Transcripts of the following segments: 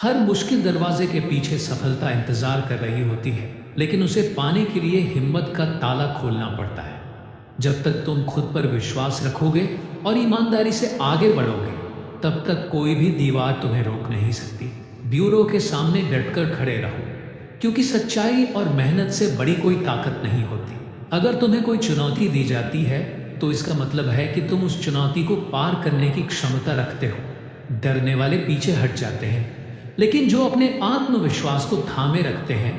हर मुश्किल दरवाजे के पीछे सफलता इंतजार कर रही होती है, लेकिन उसे पाने के लिए हिम्मत का ताला खोलना पड़ता है। जब तक तुम खुद पर विश्वास रखोगे और ईमानदारी से आगे बढ़ोगे, तब तक कोई भी दीवार तुम्हें रोक नहीं सकती। ब्यूरो के सामने डटकर खड़े रहो, क्योंकि सच्चाई और मेहनत से बड़ी कोई ताकत नहीं होती। अगर तुम्हें कोई चुनौती दी जाती है, तो इसका मतलब है कि तुम उस चुनौती को पार करने की क्षमता रखते हो। डरने वाले पीछे हट जाते हैं, लेकिन जो अपने आत्मविश्वास को थामे रखते हैं,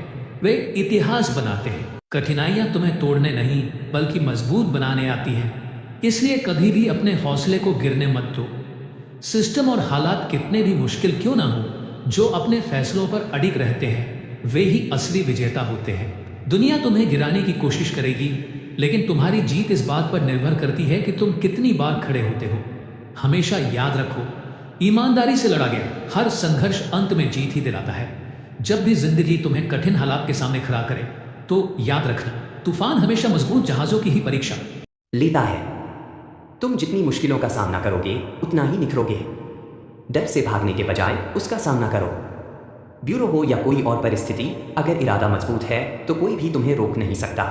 वे इतिहास बनाते हैं। कठिनाइयां तुम्हें तोड़ने नहीं, बल्कि मजबूत बनाने आती हैं। इसलिए कभी भी अपने हौसले को गिरने मत दो। सिस्टम और हालात कितने भी मुश्किल क्यों ना हो, जो अपने फैसलों पर अडिग रहते हैं, वे ही असली विजेता होते हैं। दुनिया तुम्हें गिराने की कोशिश करेगी, लेकिन तुम्हारी जीत इस बात पर निर्भर करती है कि तुम कितनी बार खड़े होते हो। हमेशा याद रखो, ईमानदारी से लड़ा गया हर संघर्ष अंत में जीत ही दिलाता है। जब भी जिंदगी तुम्हें कठिन हालात के सामने खड़ा करे, तो याद रखना, तूफान हमेशा मजबूत जहाजों की ही परीक्षा लेता है। तुम जितनी मुश्किलों का सामना करोगे, उतना ही निखरोगे। डर से भागने के बजाय उसका सामना करो। ब्यूरो हो या कोई और परिस्थिति, अगर इरादा मजबूत है तो कोई भी तुम्हें रोक नहीं सकता।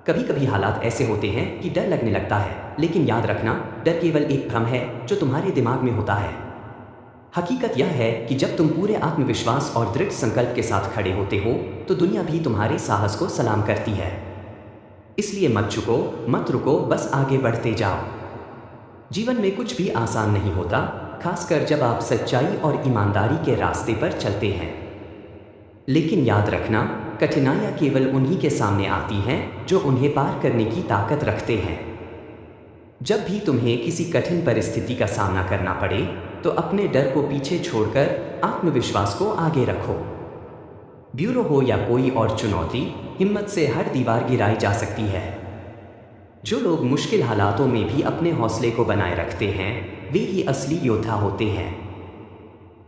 कभी कभी हालात ऐसे होते हैं कि डर लगने लगता है, लेकिन याद रखना, डर केवल एक भ्रम है जो तुम्हारे दिमाग में होता है। हकीकत यह है कि जब तुम पूरे आत्मविश्वास और दृढ़ संकल्प के साथ खड़े होते हो, तो दुनिया भी तुम्हारे साहस को सलाम करती है। इसलिए मत झुको, मत रुको, बस आगे बढ़ते जाओ। जीवन में कुछ भी आसान नहीं होता, खासकर जब आप सच्चाई और ईमानदारी के रास्ते पर चलते हैं। लेकिन याद रखना, कठिनाइयाँ केवल उन्हीं के सामने आती हैं जो उन्हें पार करने की ताकत रखते हैं। जब भी तुम्हें किसी कठिन परिस्थिति का सामना करना पड़े, तो अपने डर को पीछे छोड़कर आत्मविश्वास को आगे रखो। ब्यूरो हो या कोई और चुनौती, हिम्मत से हर दीवार गिराई जा सकती है। जो लोग मुश्किल हालातों में भी अपने हौसले को बनाए रखते हैं, वे ही असली योद्धा होते हैं।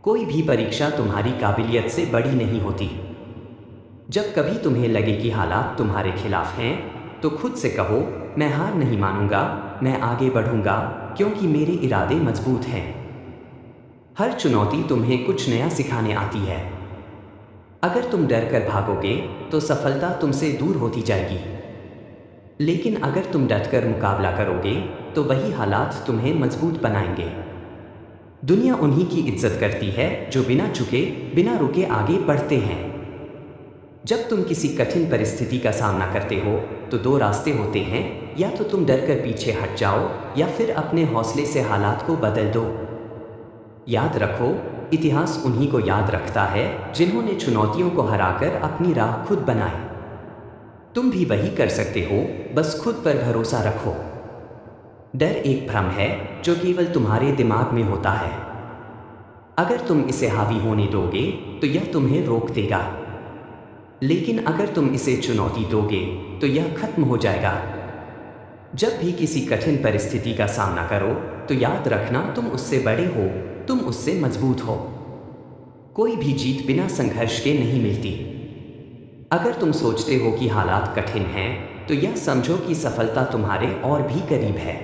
कोई भी परीक्षा तुम्हारी काबिलियत से बड़ी नहीं होती। जब कभी तुम्हें लगे कि हालात तुम्हारे खिलाफ हैं, तो खुद से कहो, मैं हार नहीं मानूंगा, मैं आगे बढ़ूंगा, क्योंकि मेरे इरादे मजबूत हैं। हर चुनौती तुम्हें कुछ नया सिखाने आती है। अगर तुम डर कर भागोगे, तो सफलता तुमसे दूर होती जाएगी। लेकिन अगर तुम डटकर मुकाबला करोगे, तो वही हालात तुम्हें मजबूत बनाएंगे। दुनिया उन्हीं की इज्जत करती है जो बिना झुके, बिना रुके आगे बढ़ते हैं। जब तुम किसी कठिन परिस्थिति का सामना करते हो, तो दो रास्ते होते हैं, या तो तुम डरकर पीछे हट जाओ, या फिर अपने हौसले से हालात को बदल दो। याद रखो, इतिहास उन्हीं को याद रखता है जिन्होंने चुनौतियों को हराकर अपनी राह खुद बनाई। तुम भी वही कर सकते हो, बस खुद पर भरोसा रखो। डर एक भ्रम है जो केवल तुम्हारे दिमाग में होता है। अगर तुम इसे हावी होने दोगे, तो यह तुम्हें रोक देगा। लेकिन अगर तुम इसे चुनौती दोगे, तो यह खत्म हो जाएगा। जब भी किसी कठिन परिस्थिति का सामना करो, तो याद रखना, तुम उससे बड़े हो, तुम उससे मजबूत हो। कोई भी जीत बिना संघर्ष के नहीं मिलती। अगर तुम सोचते हो कि हालात कठिन हैं, तो यह समझो कि सफलता तुम्हारे और भी करीब है।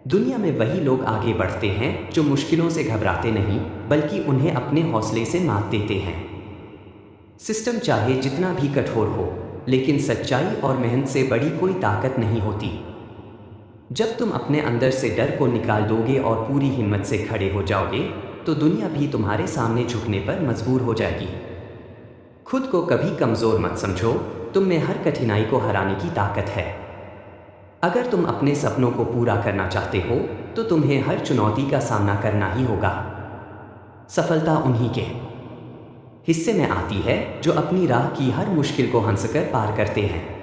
दुनिया में वही लोग आगे बढ़ते हैं जो मुश्किलों से घबराते नहीं, बल्कि उन्हें अपने हौसले से मात देते हैं। सिस्टम चाहे जितना भी कठोर हो, लेकिन सच्चाई और मेहनत से बड़ी कोई ताकत नहीं होती। जब तुम अपने अंदर से डर को निकाल दोगे और पूरी हिम्मत से खड़े हो जाओगे, तो दुनिया भी तुम्हारे सामने झुकने पर मजबूर हो जाएगी। खुद को कभी कमज़ोर मत समझो, तुम में हर कठिनाई को हराने की ताकत है। अगर तुम अपने सपनों को पूरा करना चाहते हो, तो तुम्हें हर चुनौती का सामना करना ही होगा। सफलता उन्हीं के हिस्से में आती है जो अपनी राह की हर मुश्किल को हंसकर पार करते हैं।